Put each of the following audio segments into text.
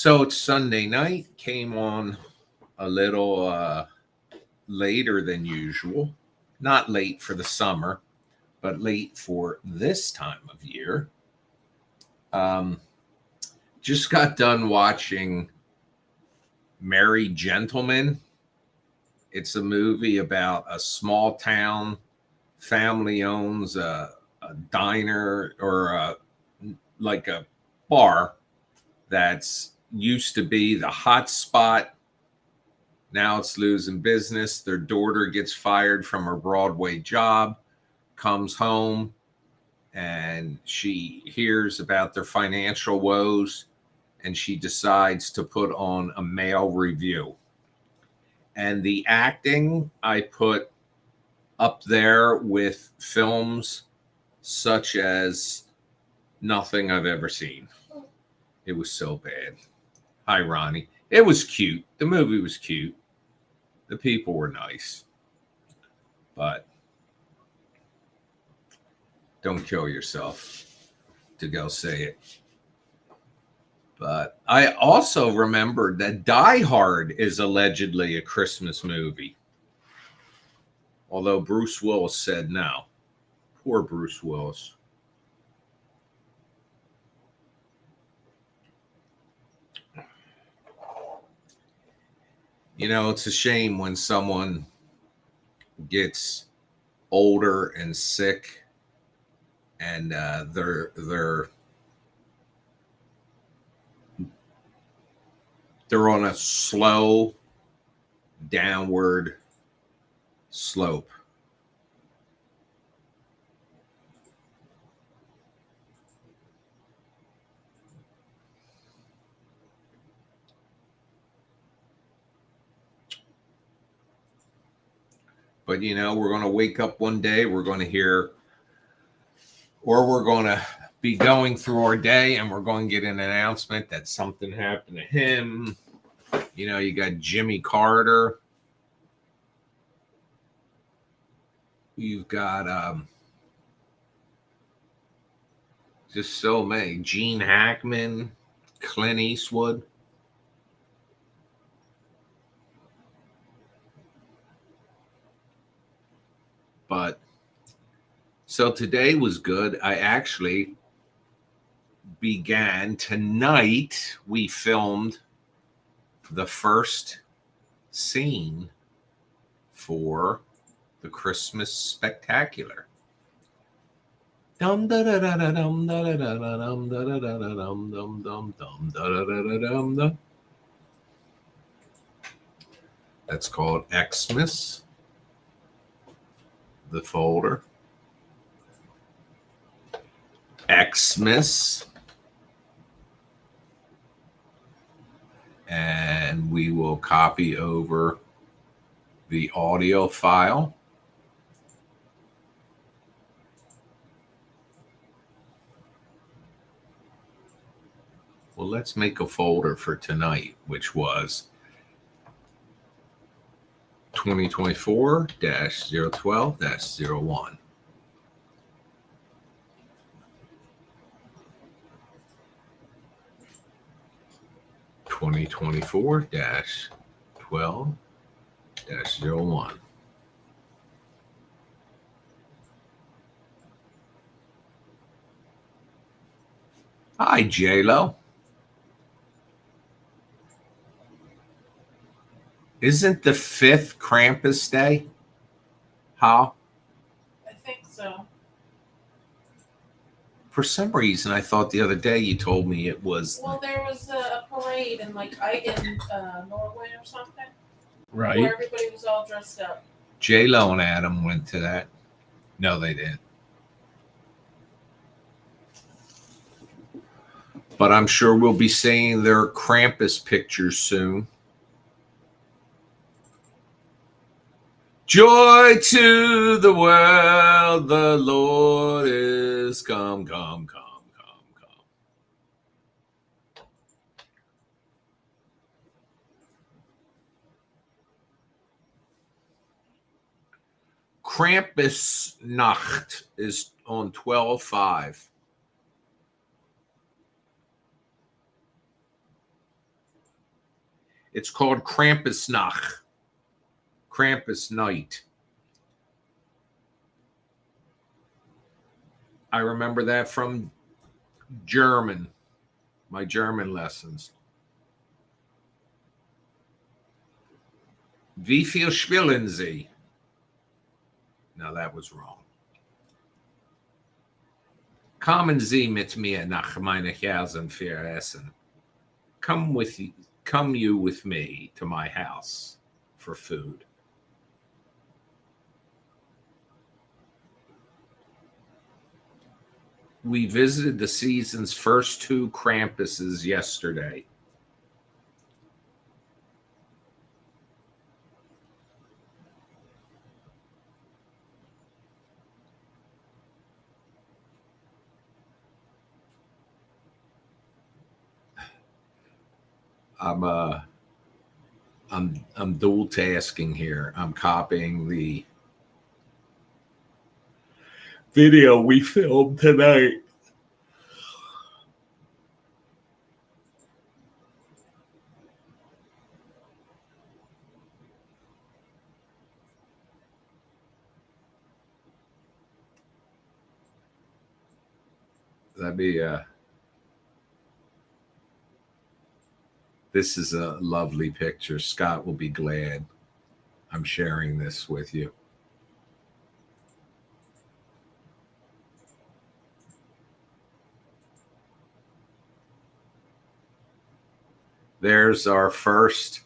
So it's Sunday night, came on a little later than usual. Not late for the summer, but late for this time of year. Um, just got done watching Merry Gentlemen. It's a movie about a small town family owns a diner or like a bar that's used to be the hot spot. Now it's losing business. Their daughter gets fired from her Broadway job, comes home, and she hears about their financial woes, and she decides to put on a male review. And the acting I put up there with films such as Nothing I've Ever Seen. It was so bad. Hi, Ronnie. It was cute. The movie was cute. The people were nice. But don't kill yourself to go say it. But I also remembered that Die Hard is allegedly a Christmas movie. Although Bruce Willis said no. Poor Bruce Willis. You know, it's a shame when someone gets older and sick and they're on a slow downward slope. But, you know, we're going to wake up one day, we're going to hear, or we're going to be going through our day and we're going to get an announcement that something happened to him. You know, you got Jimmy Carter. You've got just so many. Gene Hackman, Clint Eastwood. But so today was good. I actually began tonight. We filmed the first scene for the Christmas Spectacular. That's called Xmas. The folder. Xmas. And we will copy over the audio file. Well, let's make a folder for tonight, which was 2024-012-01. (2024-12-01). Hi, J-Lo. Isn't the 5th Krampus Day? How? I think so. For some reason, I thought the other day you told me it was. Well, there was a parade in like Eigen, Norway or something. Right. Where everybody was all dressed up. J-Lo and Adam went to that. No, they didn't. But I'm sure we'll be seeing their Krampus pictures soon. Joy to the world, the Lord is come, come, come, come, come. Krampusnacht is on 12/5. It's called Krampusnacht. Krampus night. I remember that from German, my German lessons. Wie viel spielen Sie? No, that was wrong. Kommen Sie mit mir nach meiner Herzen für Essen. Come you with me to my house for food. We visited the season's first 2 Krampuses yesterday. I'm dual tasking here. I'm copying the video we filmed tonight. That'd be this is a lovely picture. Scott will be glad I'm sharing this with you. There's our first.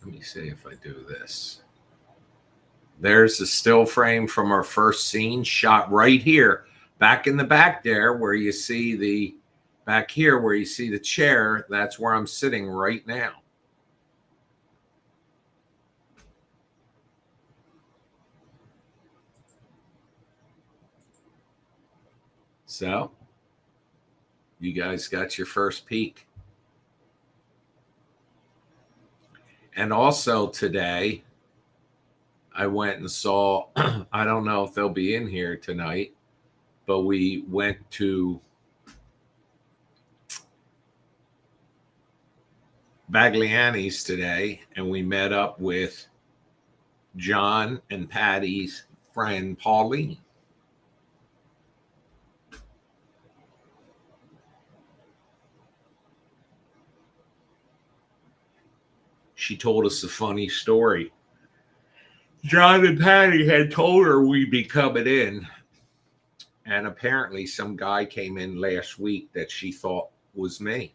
Let me see if I do this. There's a still frame from our first scene shot right here, back in the back there where you see the back here where you see the chair. That's where I'm sitting right now. So, you guys got your first peek. And also today, I went and saw, I don't know if they'll be in here tonight, but we went to Bagliani's today and we met up with John and Patty's friend Pauline. She told us a funny story. John and Patty had told her we'd be coming in, and apparently some guy came in last week that she thought was me.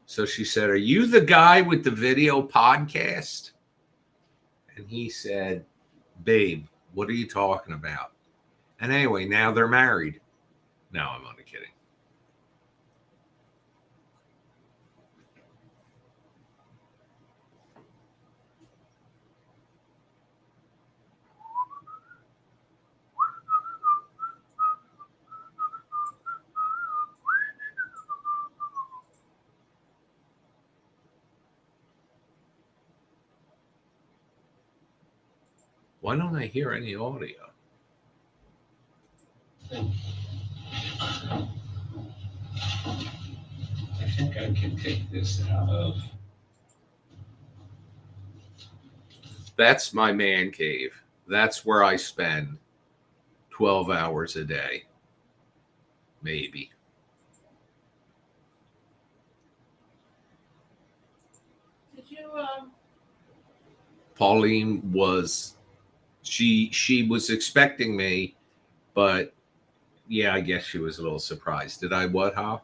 So she said, "Are you the guy with the video podcast?" And he said, "Babe, what are you talking about?" And anyway, now they're married. No, I'm only kidding. Why don't I hear any audio? I think I can take this out of. That's my man cave. That's where I spend 12 hours a day. Maybe. Did you Pauline was she was expecting me, but yeah, I guess she was a little surprised. Did I what, huh?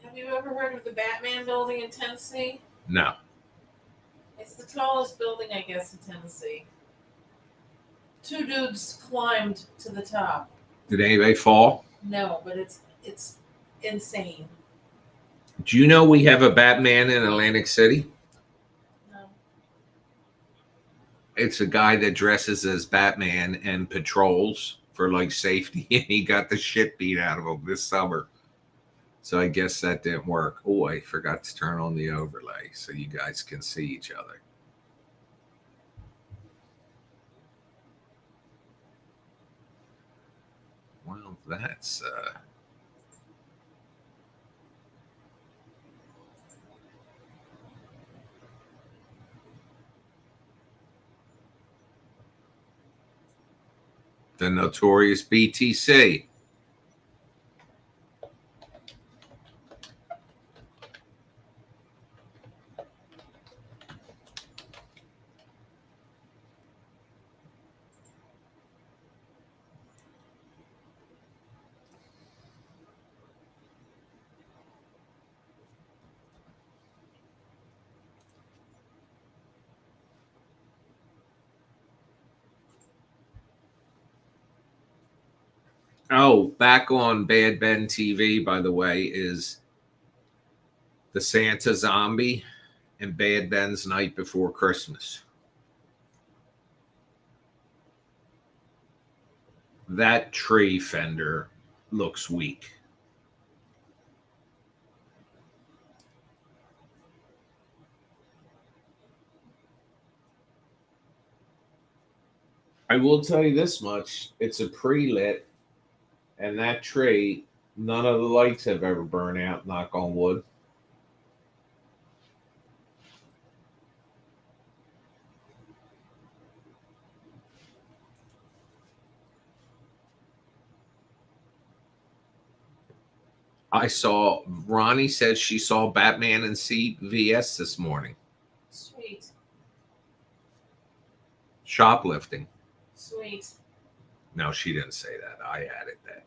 have you ever heard of the Batman building in Tennessee? No. It's the tallest building, I guess, in Tennessee. 2 dudes climbed to the top. Did anybody fall? No, but it's insane. Do you know we have a Batman in Atlantic City? No. It's a guy that dresses as Batman and patrols for like safety, and he got the shit beat out of him this summer. So I guess that didn't work. Oh, I forgot to turn on the overlay so you guys can see each other. Well, that's The notorious BTC. Oh, back on Bad Ben TV, by the way, is the Santa Zombie and Bad Ben's Night Before Christmas. That tree fender looks weak. I will tell you this much. It's a pre-lit, and that tree, none of the lights have ever burned out, knock on wood. Ronnie said she saw Batman and CVS this morning. Sweet. Shoplifting. Sweet. No, she didn't say that. I added that.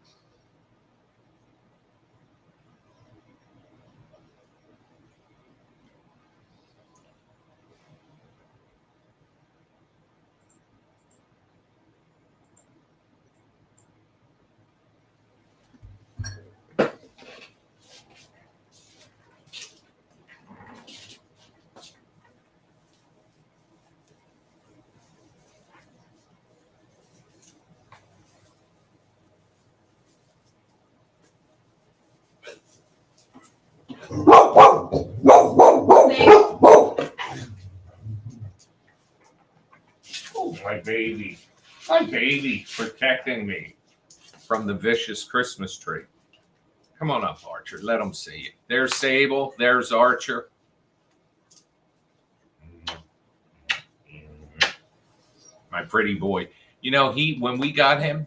Oh, my baby. My baby protecting me from the vicious Christmas tree. Come on up, Archer. Let them see you. There's Sable. There's Archer. My pretty boy. You know, when we got him,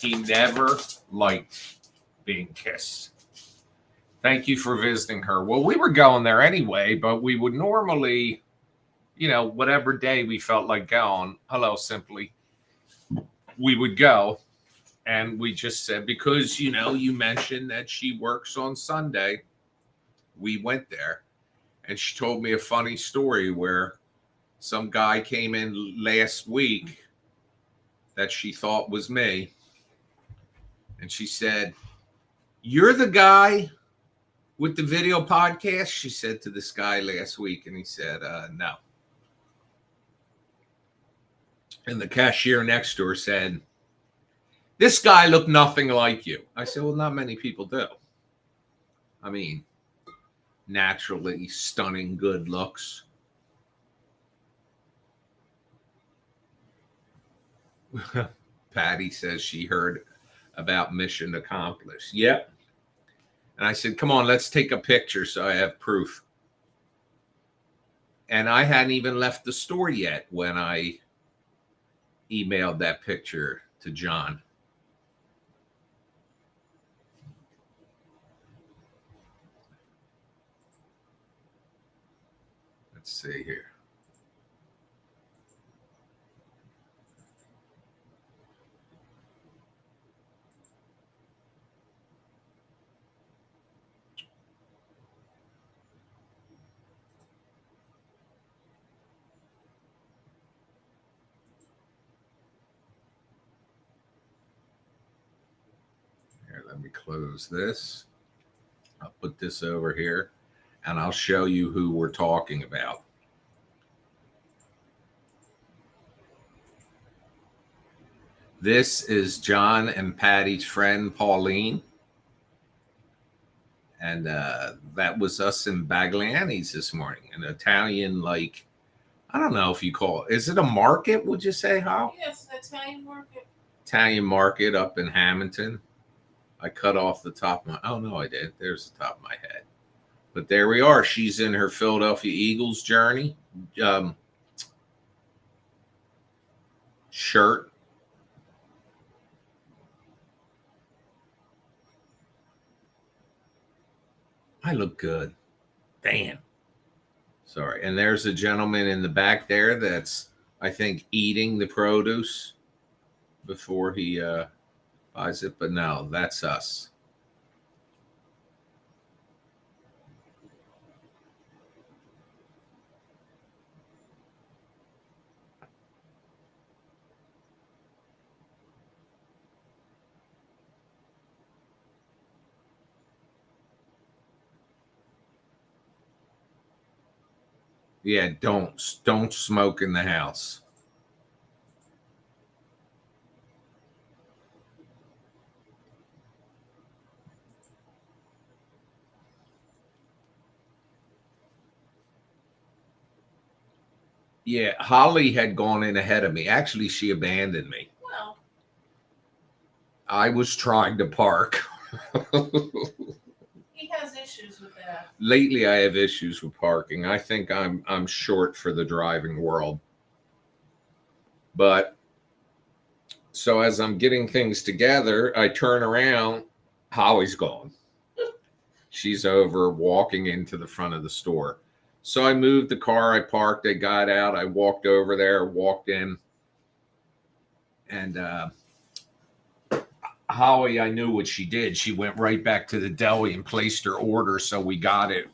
he never liked being kissed. Thank you for visiting her. Well, we were going there anyway, but we would normally, whatever day we felt like going, hello, Simply, we would go. And we just said, because, you mentioned that she works on Sunday, we went there. And she told me a funny story where some guy came in last week that she thought was me. And she said, "You're the guy with the video podcast?" She said to this guy last week. And he said, "No." And the cashier next to her said, "This guy looked nothing like you." I said, "Well, not many people do. I mean, naturally stunning good looks." Patty says she heard about mission accomplished. Yep. And I said, "Come on, let's take a picture so I have proof." And I hadn't even left the store yet when I emailed that picture to John. Let's see here. Here, let me close this. I'll put this over here, and I'll show you who we're talking about. This is John and Patty's friend, Pauline. And that was us in Bagliani's this morning. An Italian, I don't know if you call it. Is it a market, would you say, Hal? Yes, Italian market. Italian market up in Hamilton. I cut off the top of my... Oh, no, I did. There's the top of my head. But there we are. She's in her Philadelphia Eagles journey. Shirt. I look good. Damn. Sorry. And there's a gentleman in the back there that's, I think, eating the produce before he buys it. But no, that's us. Yeah, don't smoke in the house. Yeah, Holly had gone in ahead of me. Actually, she abandoned me. Well, I was trying to park. he has issues with that. Lately, I have issues with parking. I think I'm short for the driving world. But so as I'm getting things together, I turn around. Holly's gone. She's over walking into the front of the store. So I moved the car. I parked. I got out. I walked over there. Walked in, and Holly, I knew what she did. She went right back to the deli and placed her order. So we got it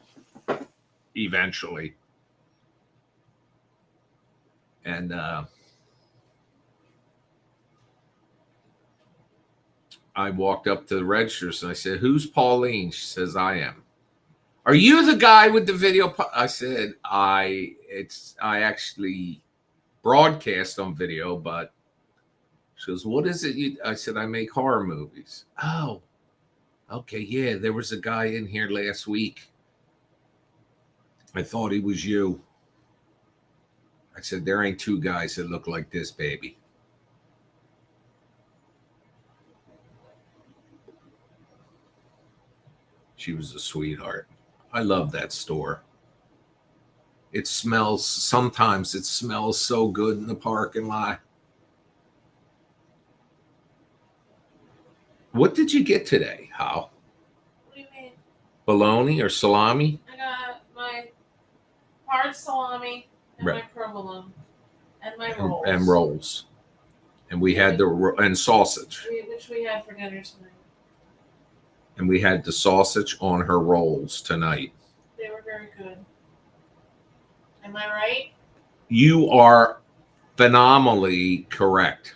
eventually. And I walked up to the registers and I said, "Who's Pauline?" She says, "I am." "Are you the guy with the video?" I said, I actually broadcast on video, but she goes, "What is it?" I said, "I make horror movies." "Oh, okay. Yeah, there was a guy in here last week. I thought he was you." I said, "There ain't two guys that look like this, baby." She was a sweetheart. I love that store. Sometimes it smells so good in the parking lot. What did you get today, Hal? What do you mean? Bologna or salami? I got my hard salami and Right. my provolone and my rolls. And rolls. And we had and sausage. Which we had for dinner tonight. And we had the sausage on her rolls tonight. They were very good. Am I right? You are phenomenally correct.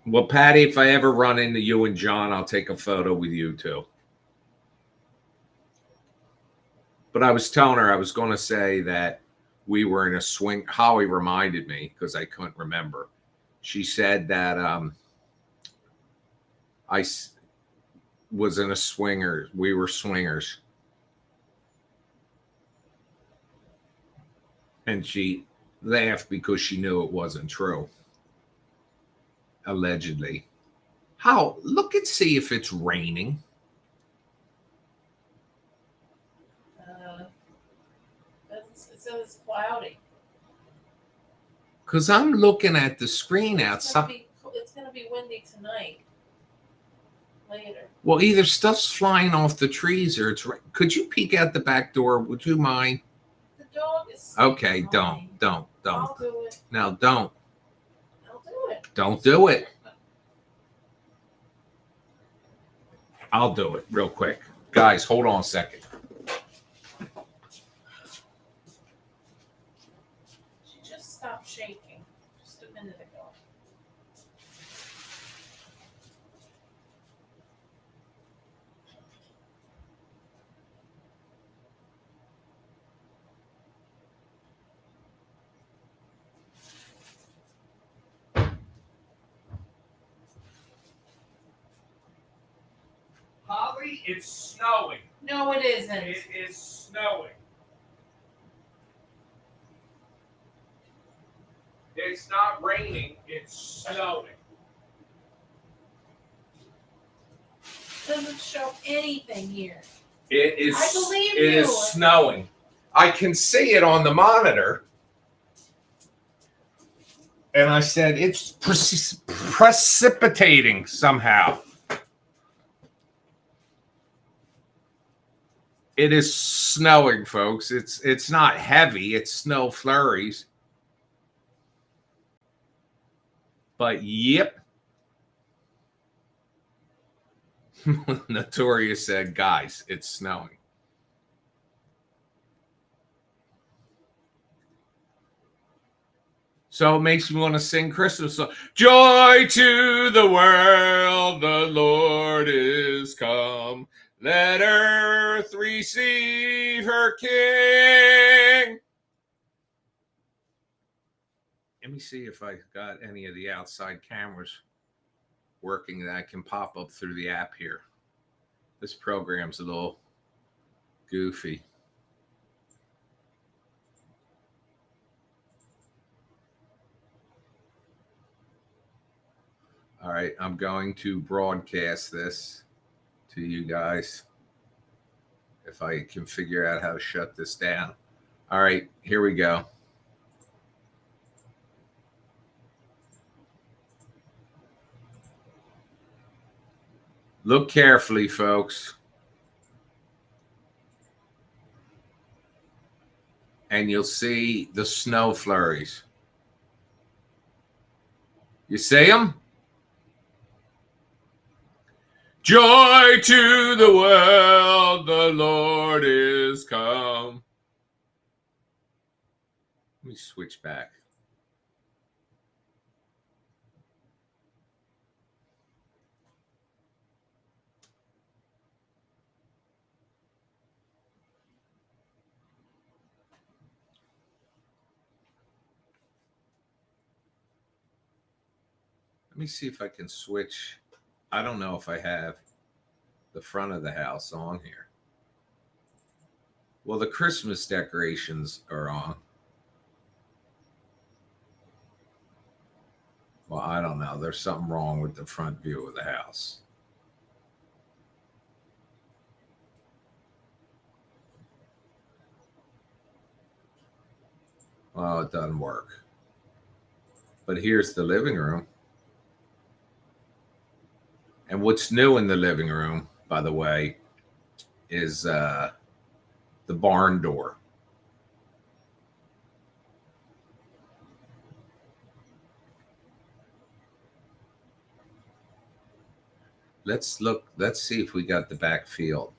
Well, Patty, if I ever run into you and John, I'll take a photo with you too. But I was telling her I was going to say that we were in a swing. Holly reminded me because I couldn't remember. She said that I was in a swinger. We were swingers. And she laughed because she knew it wasn't true. Allegedly. How? Look and see if it's raining. It says it's cloudy. Because I'm looking at the screen outside. It's going to be windy tonight. Later. Well, either stuff's flying off the trees or it's. Could you peek out the back door? Would you mind? The dog is. Okay, don't. I'll do it. No, don't. I'll do it. Don't do it. I'll do it real quick. Guys, hold on a second. She just stopped shaking just a minute ago. Holly, it's snowing. No, it isn't. It is snowing. It's not raining, it's snowing. Doesn't show anything here. It is. I believe it you. is snowing. I can see it on the monitor. And I said, it's precipitating somehow. It is snowing, folks. It's not heavy. It's snow flurries. But yep. Notorious said, guys, it's snowing. So it makes me want to sing Christmas song. Joy to the world, the Lord is come. Let earth receive her King. Let me see if I got any of the outside cameras working that I can pop up through the app here. This program's a little goofy. All right, I'm going to broadcast this to you guys if I can figure out how to shut this down. All right, here we go. Look carefully, folks. And you'll see the snow flurries. You see them? Joy to the world, the Lord is come. Let me switch back. Let me see if I can switch. I don't know if I have the front of the house on here. Well, the Christmas decorations are on. Well, I don't know. There's something wrong with the front view of the house. Well, it doesn't work. But here's the living room. And what's new in the living room, by the way, is the barn door. Let's look. Let's see if we got the back field.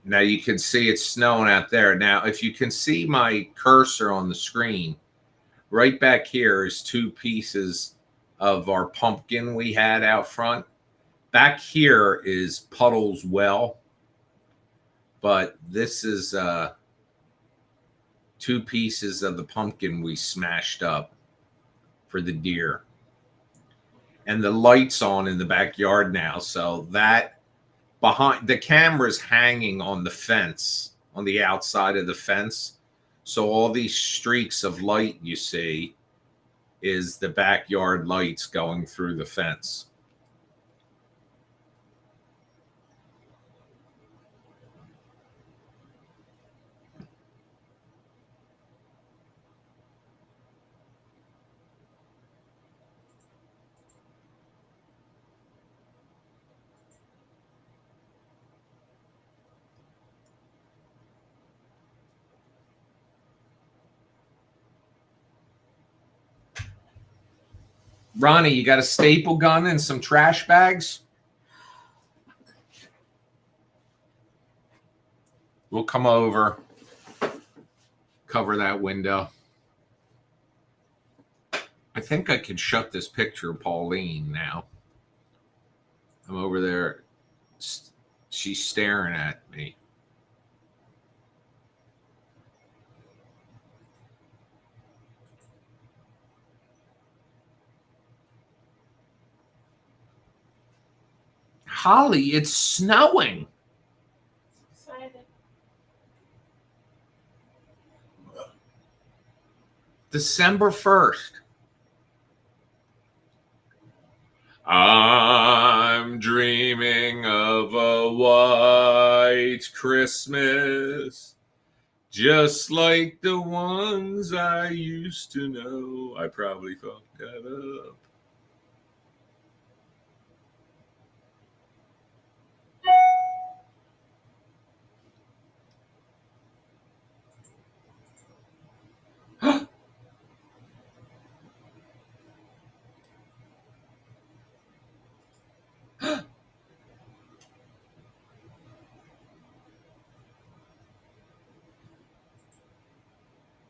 Now you can see it's snowing out there. Now, if you can see my cursor on the screen, right back here is two pieces of our pumpkin we had out front. Back here is Puddle's well, but this is two pieces of the pumpkin we smashed up for the deer. And the light's on in the backyard now, so that behind the camera's hanging on the fence, on the outside of the fence. So all these streaks of light you see is the backyard lights going through the fence. Ronnie, you got a staple gun and some trash bags? We'll come over, cover that window. I think I can shut this picture of Pauline now. I'm over there. She's staring at me. Holly, it's snowing. December 1st. I'm dreaming of a white Christmas, just like the ones I used to know. I probably fucked that up.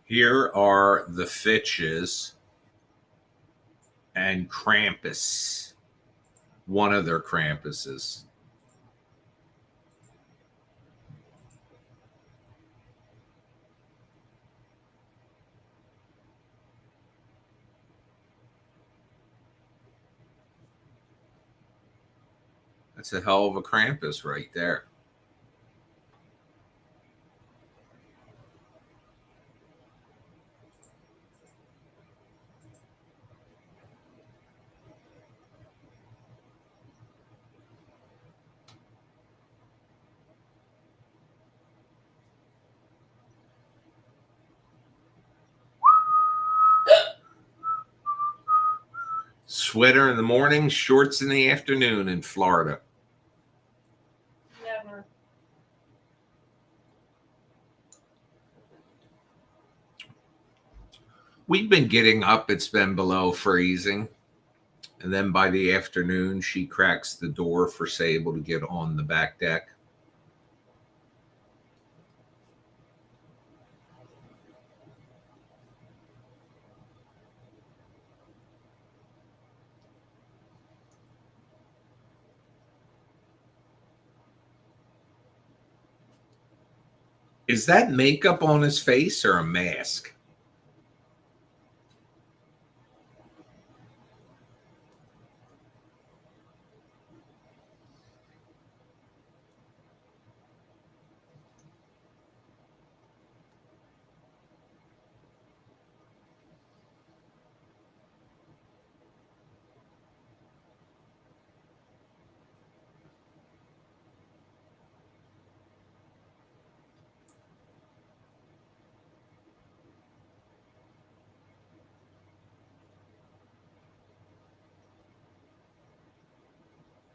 Here are the Fitches and Krampus, one of their Krampuses. That's a hell of a Krampus right there. Sweater in the morning, shorts in the afternoon in Florida. Never. We've been getting up, it's been below freezing. And then by the afternoon, she cracks the door for Sable to get on the back deck. Is that makeup on his face or a mask?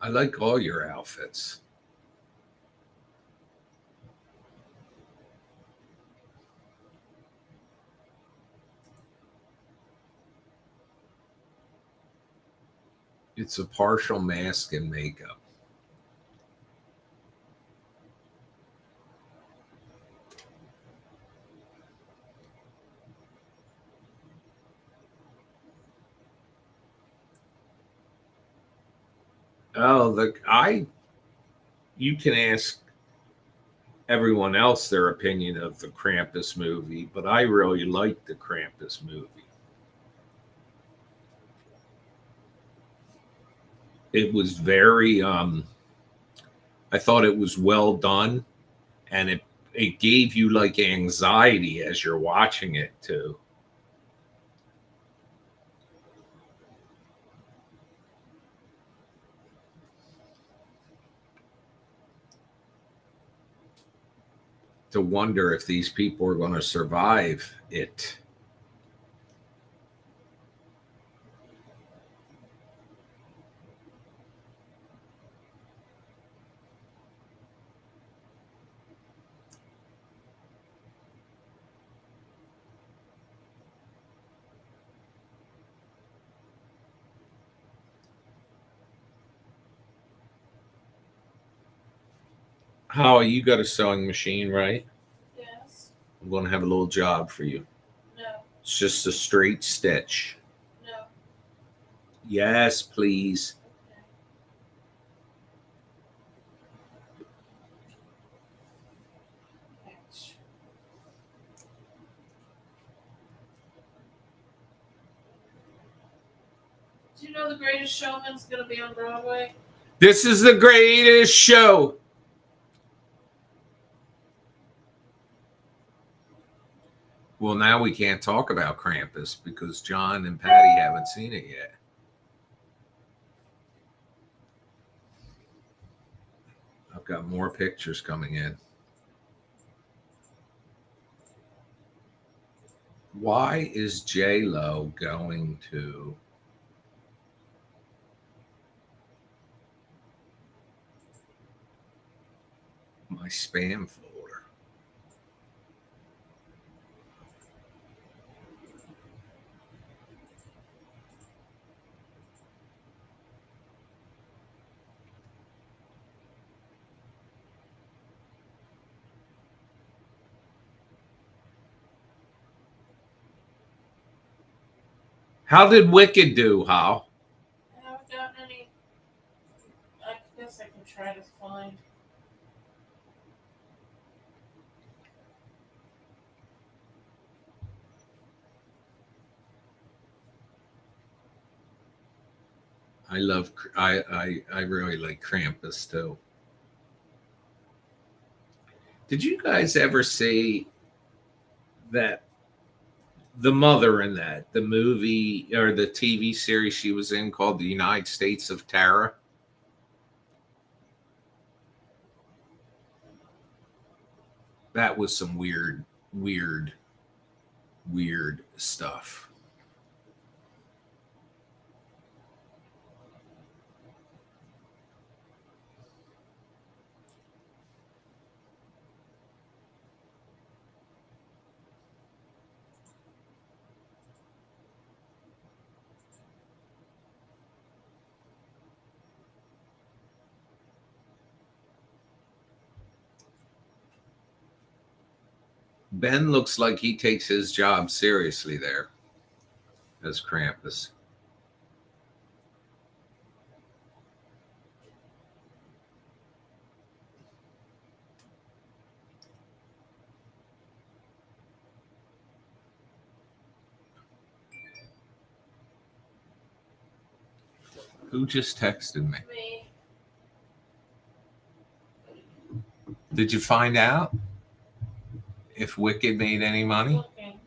I like all your outfits. It's a partial mask and makeup. Oh, you can ask everyone else their opinion of the Krampus movie, but I really like the Krampus movie. It was very I thought it was well done, and it gave you like anxiety as you're watching it too. To wonder if these people are going to survive it. How you got a sewing machine, right? Yes. I'm going to have a little job for you. No. It's just a straight stitch. No. Yes, please. Okay. Ouch. Do you know The Greatest Showman's going to be on Broadway? This is the greatest show. Well, now we can't talk about Krampus because John and Patty haven't seen it yet. Got more pictures coming in. Why is J-Lo going to my spam folder? How did Wicked do, Hal? I haven't gotten any. I guess I can try to find. I really like Krampus too. Did you guys ever see that the mother in that, the movie or the TV series she was in called The United States of Tara? That was some weird stuff. Ben looks like he takes his job seriously there as Krampus. Who just texted me? Me. Did you find out if Wicked made any money? Looking.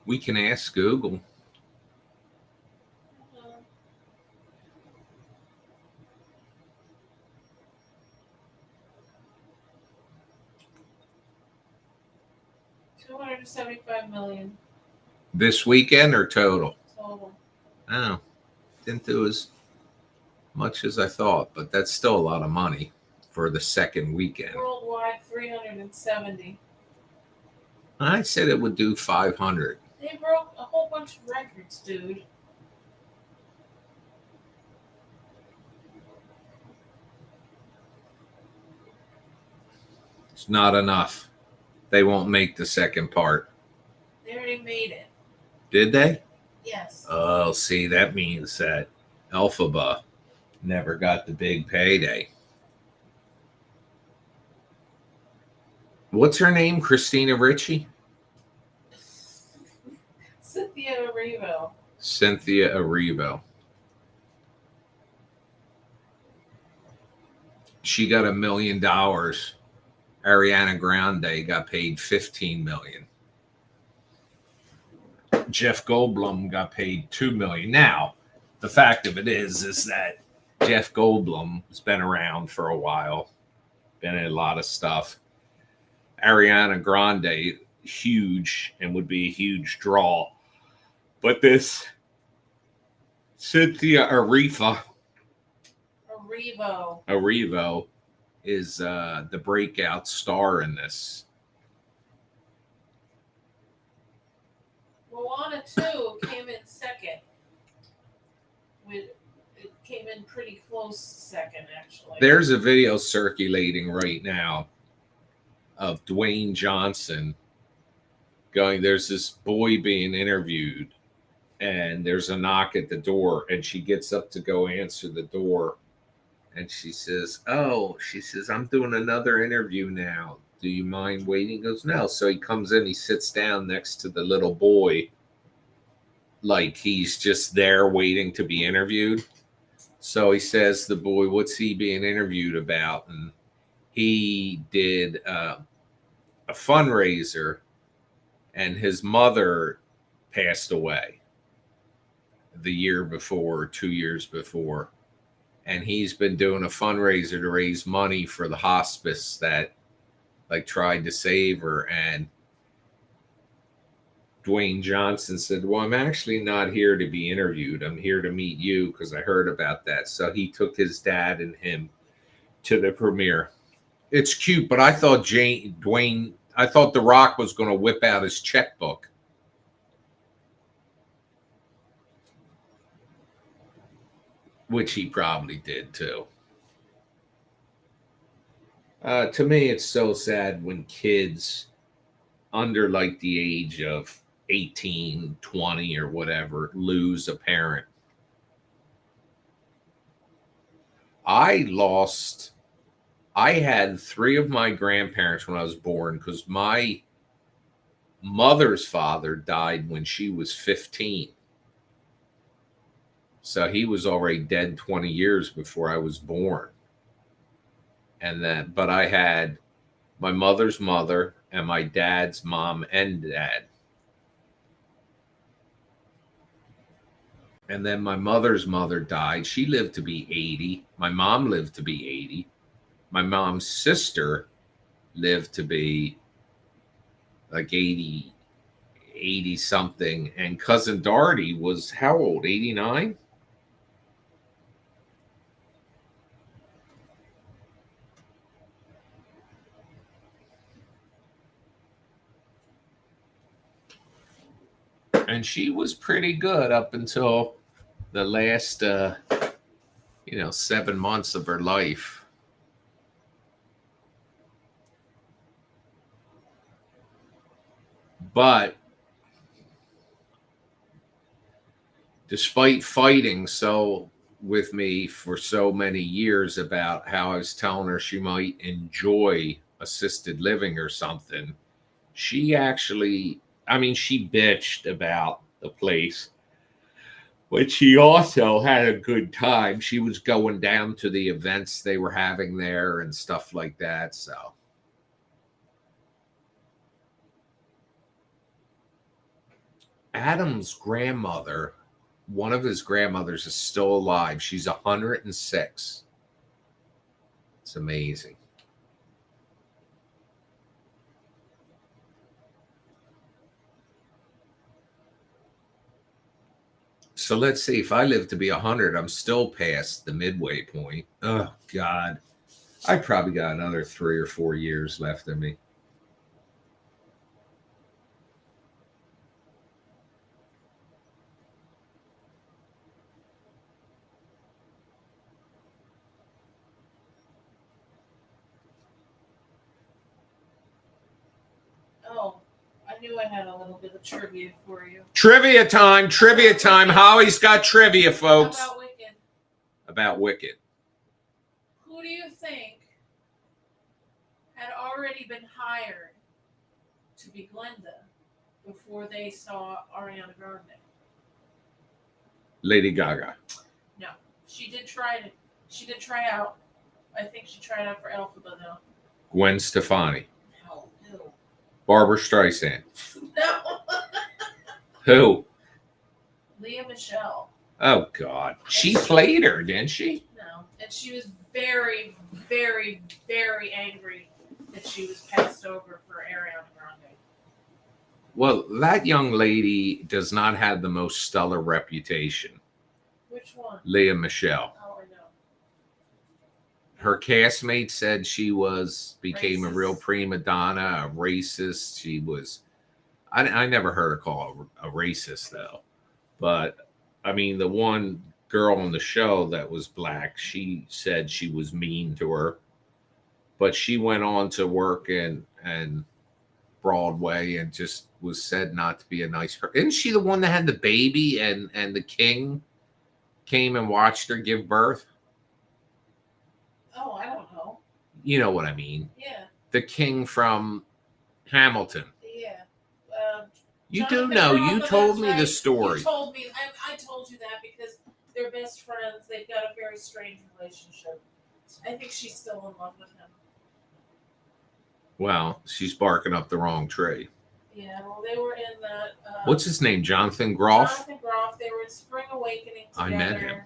We can ask Google. $275 million This weekend or total? total. Oh, didn't do as much as I thought, but that's still a lot of money for the second weekend. Worldwide, 370. I said it would do 500. They broke a whole bunch of records, dude. It's not enough. They won't make the second part. They already made it. Did they? Yes. Oh, see, that means that Elphaba never got the big payday. What's her name? Christina Ricci? Cynthia Erivo. Cynthia Erivo. She got $1 million. Ariana Grande got paid $15 million. Jeff Goldblum got paid $2 million. Now, the fact of it is that Jeff Goldblum has been around for a while, been in a lot of stuff. Ariana Grande, huge and would be a huge draw. But this Cynthia Erivo is the breakout star in this. Moana 2 came in second. It came in pretty close second, actually. There's a video circulating right now of Dwayne Johnson going, there's this boy being interviewed, and there's a knock at the door, and she gets up to go answer the door. And she says, I'm doing another interview now. Do you mind waiting? He goes, no. So he comes in, he sits down next to the little boy, like he's just there waiting to be interviewed. So he says, the boy, what's he being interviewed about? And he did a fundraiser, and his mother passed away. the year before, 2 years before. And he's been doing a fundraiser to raise money for the hospice that like tried to save her. And Dwayne Johnson said, well, I'm actually not here to be interviewed. I'm here to meet you because I heard about that. So he took his dad and him to the premiere. It's cute, but I thought I thought The Rock was going to whip out his checkbook. Which he probably did too. To me, it's so sad when kids under like the age of 18, 20 or whatever lose a parent. I had 3 of my grandparents when I was born because my mother's father died when she was 15. So he was already dead 20 years before I was born. But I had my mother's mother and my dad's mom and dad. And then my mother's mother died. She lived to be 80. My mom lived to be 80. My mom's sister lived to be like 80 something. And cousin Darty was how old? 89? And she was pretty good up until the last 7 months of her life. But despite fighting with me for so many years about how I was telling her she might enjoy assisted living or something, she actually, she bitched about the place, but she also had a good time. She was going down to the events they were having there and stuff like that. So Adam's grandmother, one of his grandmothers, is still alive. She's 106. It's amazing. So let's see. If I live to be 100, I'm still past the midway point. Oh, God. I probably got another 3 or 4 years left in me. Oh, I knew I had a little bit of trivia for you. Trivia time. Holly's got trivia, folks. How about Wicked? About Wicked. Who do you think had already been hired to be Glenda before they saw Ariana Grande? Lady Gaga. No, she did try out. I think she tried out for Elphaba though. Gwen Stefani. No, who? Barbara Streisand. No. Who? Leah Michelle. Oh, God. She played her, didn't she? No. And she was very, very, very angry that she was passed over for Ariana Grande. Well, that young lady does not have the most stellar reputation. Which one? Leah Michelle. Oh, I know. Her castmate said she became Racist. a real prima donna, a racist. She was... I never heard her call a racist, though. But, the one girl on the show that was black, she said she was mean to her. But she went on to work in Broadway and just was said not to be a nice person. Isn't she the one that had the baby and the king came and watched her give birth? Oh, I don't know. You know what I mean. Yeah. The king from Hamilton. Yeah. You Jonathan do know. Groff, You that's told me right. the story. You told me. I told you that because they're best friends. They've got a very strange relationship. I think she's still in love with him. Well, she's barking up the wrong tree. Yeah, well, they were in that. What's his name? Jonathan Groff? Jonathan Groff. They were in Spring Awakening I together. met him.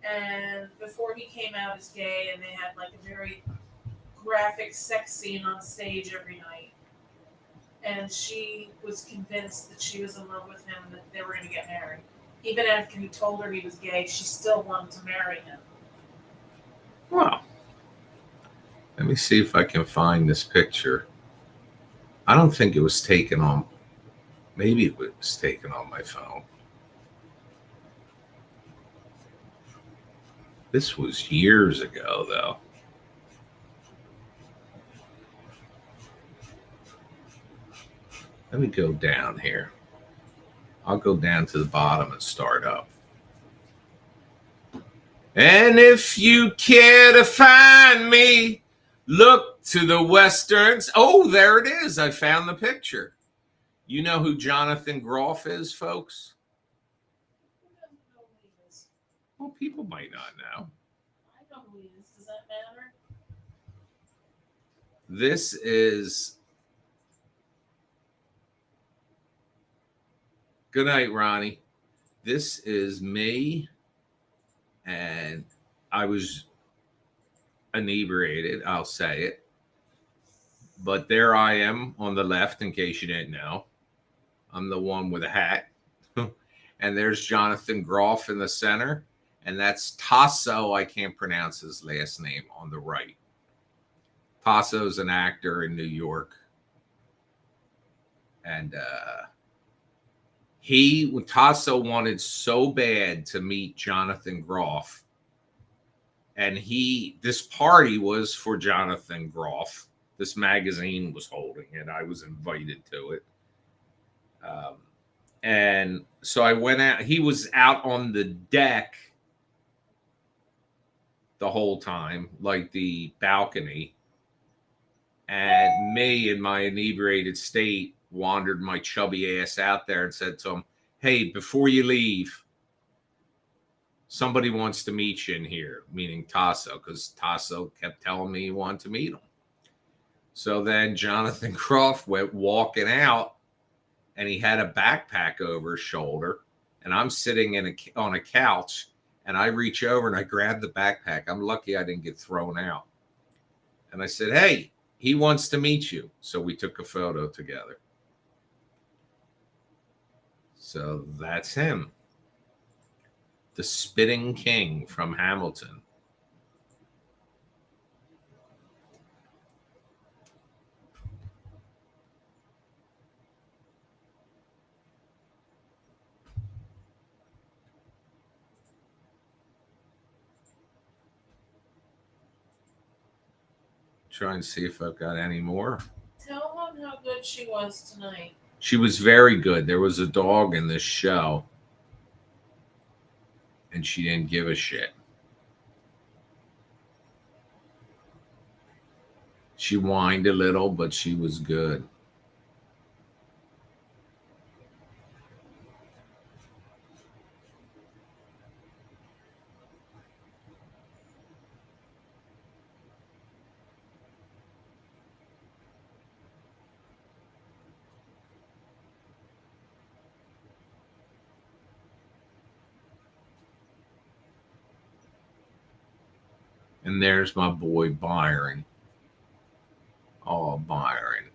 And before he came out as gay, and they had like a very graphic sex scene on stage every night. And she was convinced that she was in love with him and that they were going to get married. Even after he told her he was gay, she still wanted to marry him. Wow. Let me see if I can find this picture. I don't think it was taken on. Maybe it was taken on my phone. This was years ago, though. Let me go down here. I'll go down to the bottom and start up. And if you care to find me, look to the westerns. Oh, there it is. I found the picture. You know who Jonathan Groff is, folks? Who doesn't know who he is? Well, people might not know. I know who he is. Does that matter? This is. Good night, Ronnie. This is me, and I was inebriated, I'll say it. But there I am on the left, in case you didn't know. I'm the one with a hat. And there's Jonathan Groff in the center. And that's Tasso, I can't pronounce his last name, on the right. Tasso's an actor in New York. And Tasso wanted so bad to meet Jonathan Groff. And this party was for Jonathan Groff. This magazine was holding it. I was invited to it. And so I went out. He was out on the deck the whole time, like the balcony. And me, in my inebriated state, wandered my chubby ass out there and said to him, "Hey, before you leave, somebody wants to meet you in here," meaning Tasso, because Tasso kept telling me he wanted to meet him. So then Jonathan Groff went walking out, and he had a backpack over his shoulder, and I'm sitting on a couch, and I reach over and I grab the backpack. I'm lucky I didn't get thrown out. And I said, "Hey, he wants to meet you." So we took a photo together. So that's him. The Spitting King from Hamilton. Try and see if I've got any more. Tell him how good she was tonight. She was very good. There was a dog in this show, and she didn't give a shit. She whined a little, but she was good. And there's my boy Byron. Oh, Byron.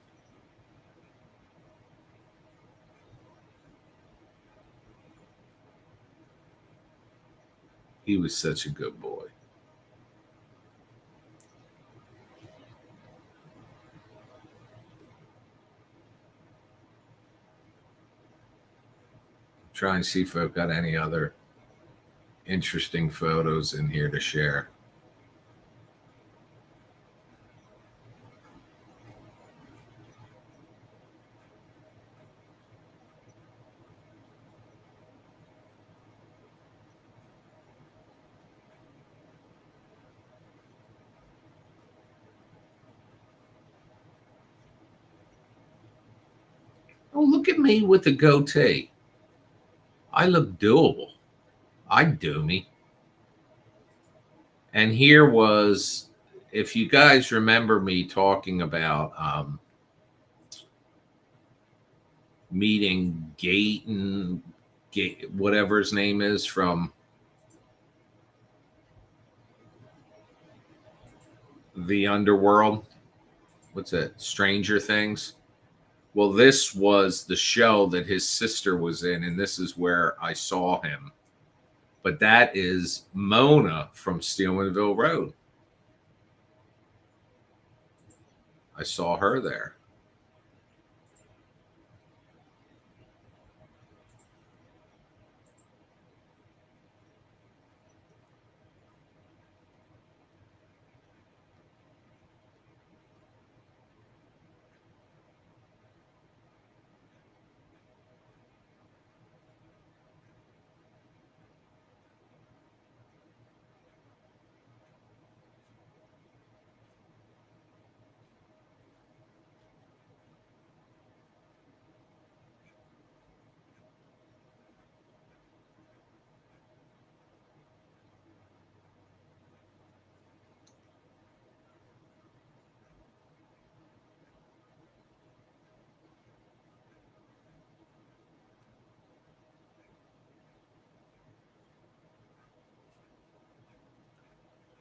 He was such a good boy. Try and see if I've got any other interesting photos in here to share. Oh, look at me with the goatee. I look doable. I'd do me. And here was, if you guys remember me talking about meeting Gayton whatever his name is from the underworld. What's it? Stranger Things. Well, this was the show that his sister was in, and this is where I saw him. But that is Mona from Stillmanville Road. I saw her there.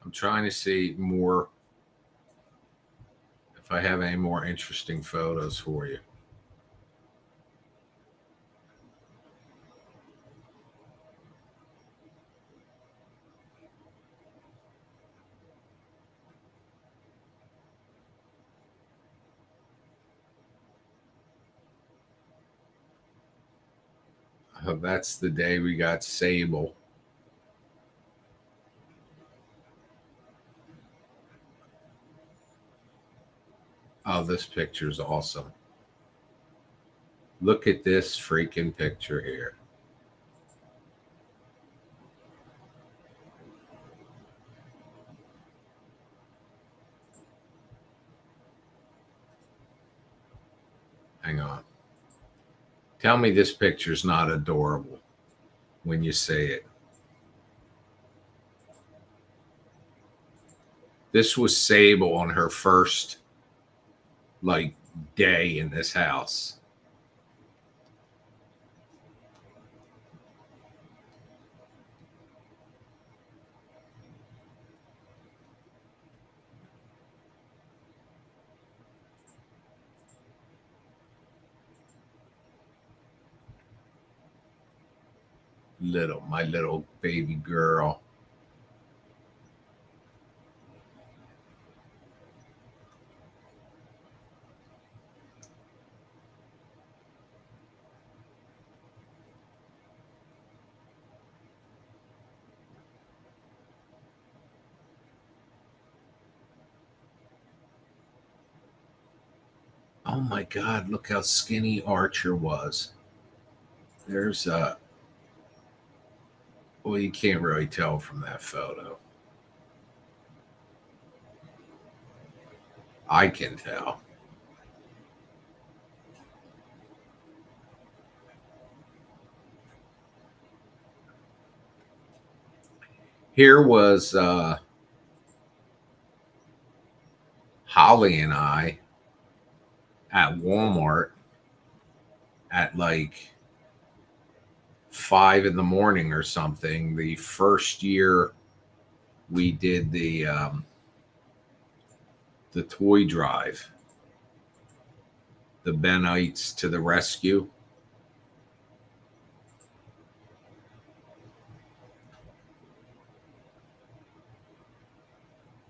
I'm trying to see more if I have any more interesting photos for you. Oh, that's the day we got Sable. Oh, this picture is awesome. Look at this freaking picture here. Hang on. Tell me this picture's not adorable when you say it. This was Sable on her first day in this house. My little baby girl. Oh my God, look how skinny Archer was. There's well, you can't really tell from that photo. I can tell. Here was Holly and I at Walmart at 5 in the morning or something. The first year we did the toy drive, the Benites to the rescue.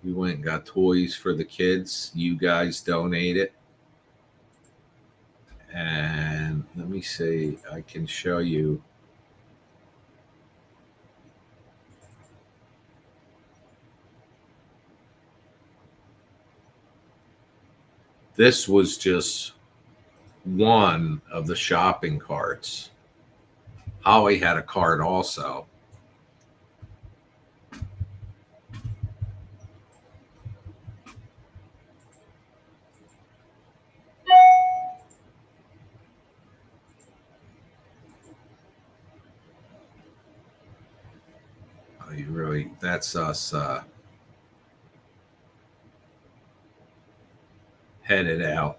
We went and got toys for the kids. You guys donated. And let me see, I can show you. This was just one of the shopping carts. Holly had a cart also. That's us headed out.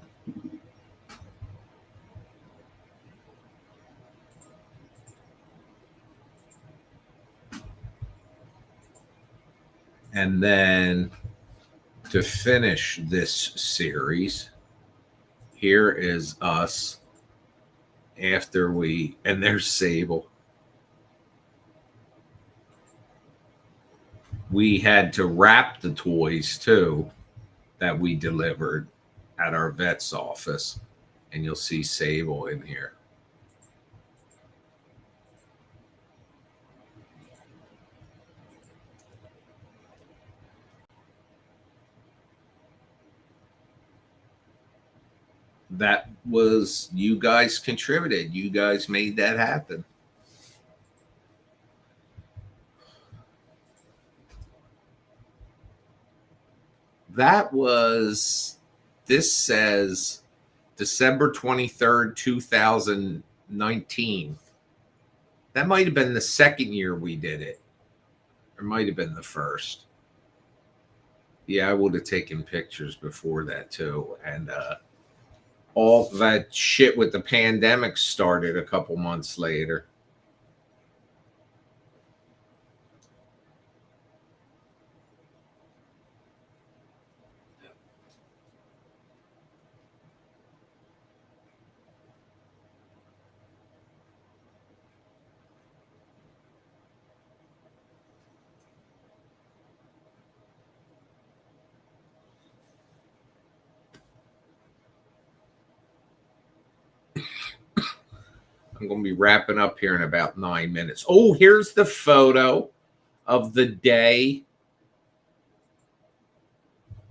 And then to finish this series, here is us after and there's Sable. We had to wrap the toys too that we delivered at our vet's office. And you'll see Sable in here. That was, you guys contributed. You guys made that happen. This says December 23rd, 2019. That might have been the second year we did it. Or might have been the first. Yeah, I would have taken pictures before that too. And all that shit with the pandemic started a couple months later. I'm going to be wrapping up here in about 9 minutes. Oh, here's the photo of the day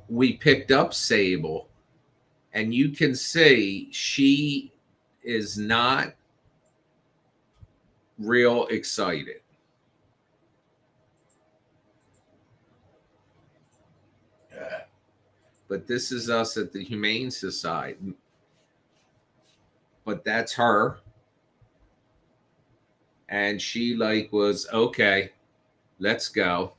we picked up Sable. And you can see she is not real excited. But this is us at the Humane Society. But that's her. And she was, okay, let's go.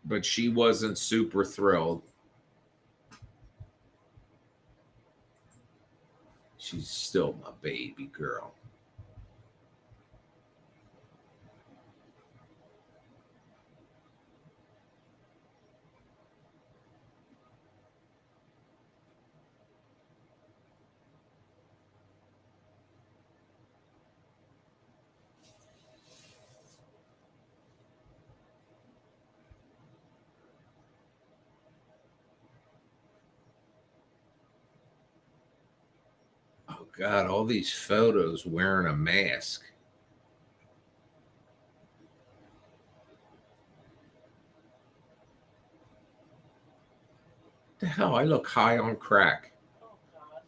But she wasn't super thrilled. She's still my baby girl. Oh, God, all these photos wearing a mask. What the hell? I look high on crack. Oh, God.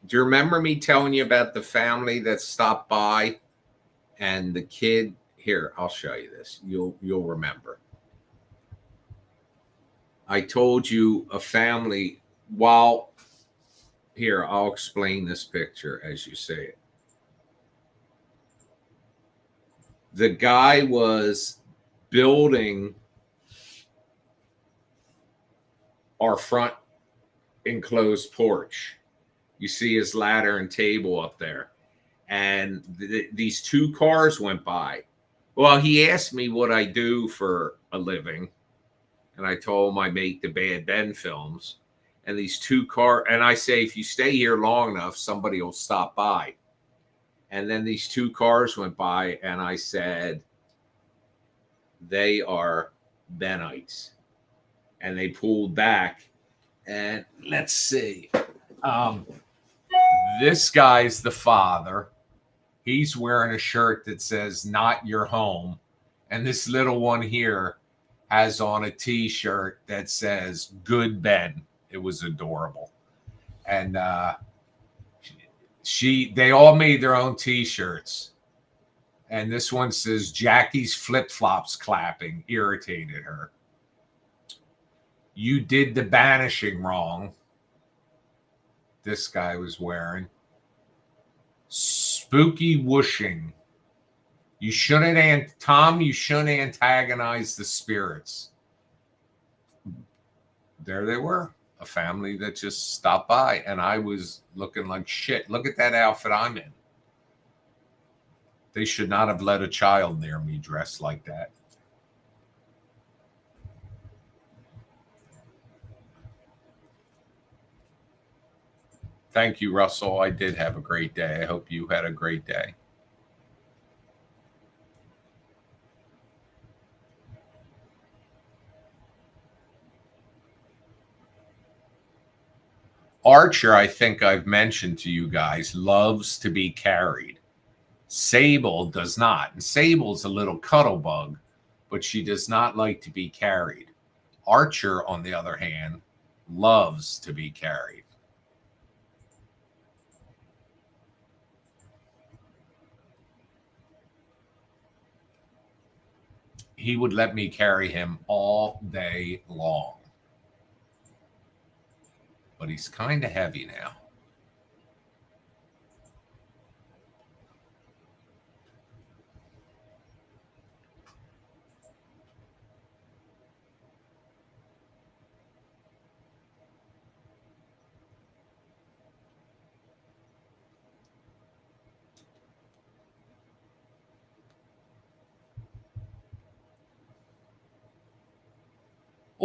Do you remember me telling you about the family that stopped by and the kid? Here, I'll show you this. You'll remember. I told you a family. Here, I'll explain this picture as you see it. The guy was building our front enclosed porch. You see his ladder and table up there. And these two cars went by. Well, he asked me what I do for a living. And I told him I make the Bad Ben films. And these and I say, if you stay here long enough, somebody will stop by. And then these two cars went by, and I said, they are Benites. And they pulled back. And let's see. This guy's the father. He's wearing a shirt that says, not your home. And this little one here has on a t-shirt that says, good Ben. It was adorable. And they all made their own t-shirts. And this one says, Jackie's flip-flops clapping irritated her. You did the banishing wrong. This guy was wearing spooky whooshing. You shouldn't, Tom, you shouldn't antagonize the spirits. There they were, a family that just stopped by, and I was looking like shit. Look at that outfit I'm in. They should not have let a child near me dressed like that. Thank you, Russell. I did have a great day. I hope you had a great day. Archer, I think I've mentioned to you guys, loves to be carried. Sable does not. And Sable's a little cuddle bug, but she does not like to be carried. Archer, on the other hand, loves to be carried. He would let me carry him all day long. But he's kind of heavy now.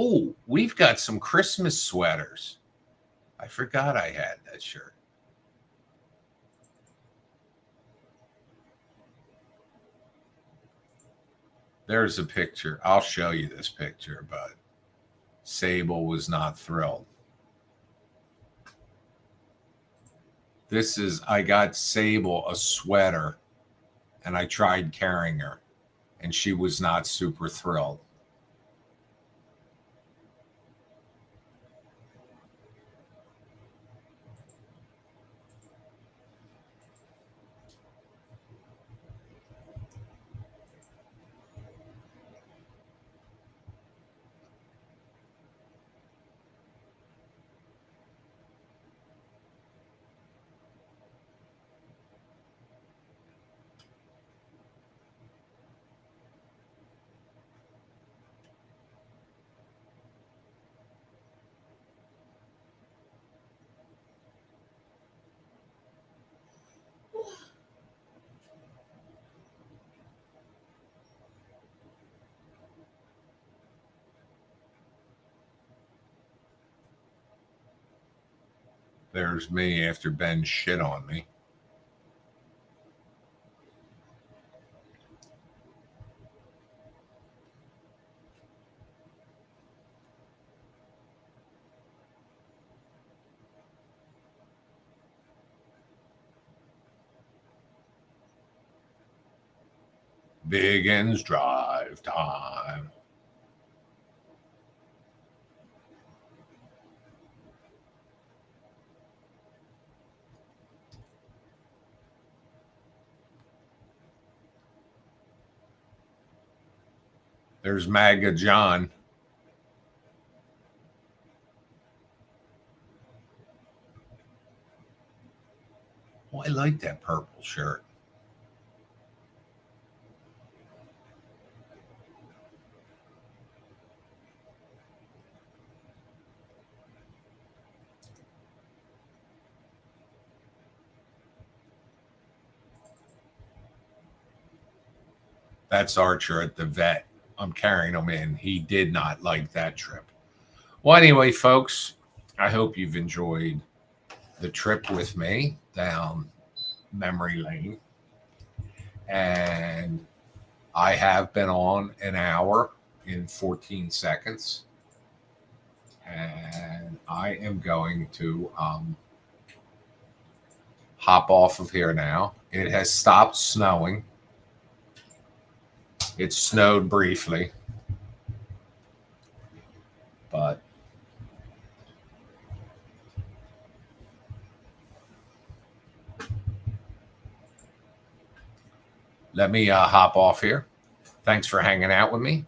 Oh, we've got some Christmas sweaters. I forgot I had that shirt. There's a picture. I'll show you this picture, but Sable was not thrilled. I got Sable a sweater, and I tried carrying her, and she was not super thrilled. There's me after Ben shit on me. Begins drive time. There's MAGA John. Oh, I like that purple shirt. That's Archer at the vet. I'm carrying him in. He did not like that trip. Well, anyway, folks, I hope you've enjoyed the trip with me down memory lane. And I have been on an hour in 14 seconds. And I am going to hop off of here now. It has stopped snowing. It snowed briefly, but let me hop off here. Thanks for hanging out with me.